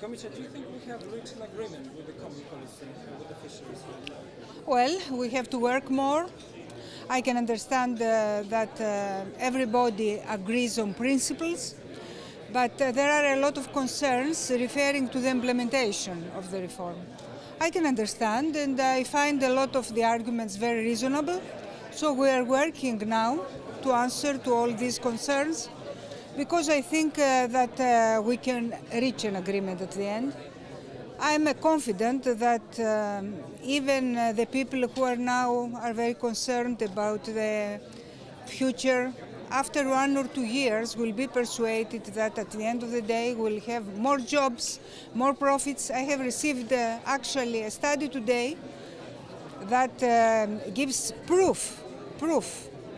Commissioner, do you think we have reached an agreement with the common policy with the fisheries? Well, we have to work more. I can understand that everybody agrees on principles, but there are a lot of concerns referring to the implementation of the reform. I can understand, and I find a lot of the arguments very reasonable. So we are working now to answer to all these concerns, because I think that we can reach an agreement at the end. I'm confident that even the people who are now very concerned about the future, after 1 or 2 years, will be persuaded that at the end of the day we'll have more jobs, more profits. I have received actually a study today that gives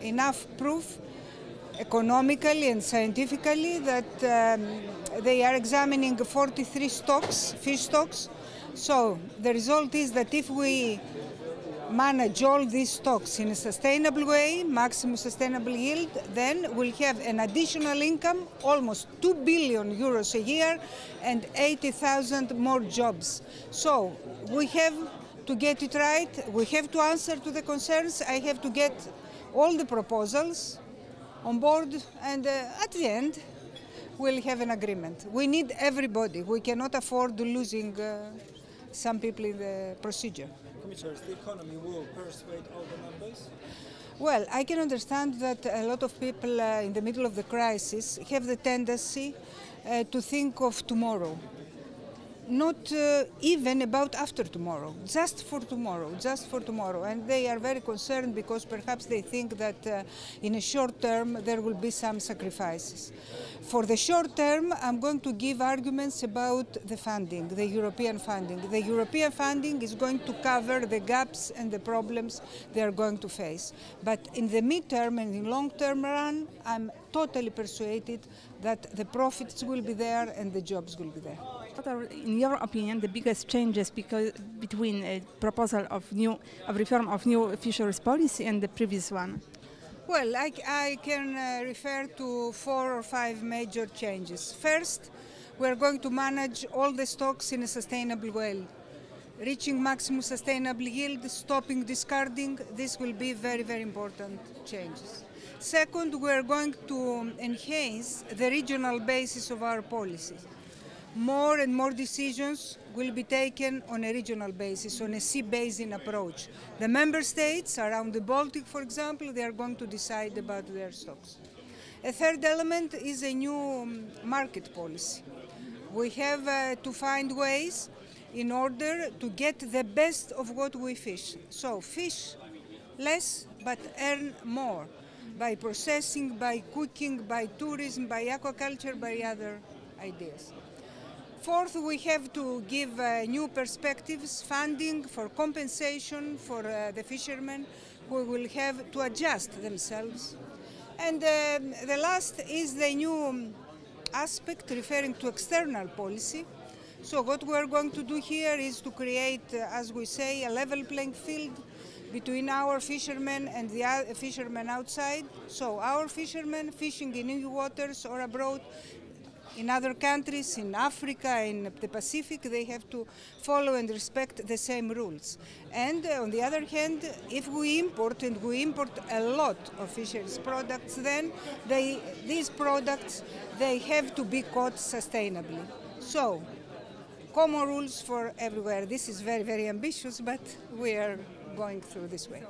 enough proof economically and scientifically that they are examining 43 stocks, fish stocks. So the result is that if we manage all these stocks in a sustainable way, maximum sustainable yield, then we'll have an additional income, almost 2 billion euros a year and 80,000 more jobs. So we have to get it right. We have to answer to the concerns. I have to get all the proposals on board, and at the end we'll have an agreement. We need everybody. We cannot afford losing some people in the procedure. Commissioners, the economy will persuade all the members? Well, I can understand that a lot of people in the middle of the crisis have the tendency to think of tomorrow. Not even about after tomorrow, just for tomorrow. And they are very concerned because perhaps they think that in a short term there will be some sacrifices. For the short term, I'm going to give arguments about the funding, the European funding. The European funding is going to cover the gaps and the problems they are going to face. But in the mid-term and in long-term run, I'm totally persuaded that the profits will be there and the jobs will be there. What are, in your opinion, the biggest changes between a proposal of reform of new fisheries policy and the previous one? Well, I can refer to 4 or 5 major changes. First, we are going to manage all the stocks in a sustainable way, reaching maximum sustainable yield, stopping discarding. This will be very, very important changes. Second, we are going to enhance the regional basis of our policy. More and more decisions will be taken on a regional basis, on a sea basin approach. The member states around the Baltic, for example, they are going to decide about their stocks. A third element is a new market policy. We have to find ways in order to get the best of what we fish. So fish less but earn more by processing, by cooking, by tourism, by aquaculture, by other ideas. Fourth, we have to give new perspectives, funding for compensation for the fishermen who will have to adjust themselves. And the last is the new aspect referring to external policy. So what we are going to do here is to create, as we say, a level playing field between our fishermen and the fishermen outside. So our fishermen fishing in new waters or abroad, in other countries, in Africa, in the Pacific, they have to follow and respect the same rules. And on the other hand, if we import, and we import a lot of fisheries products, then these products, they have to be caught sustainably. So, common rules for everywhere. This is very, very ambitious, but we are going through this way.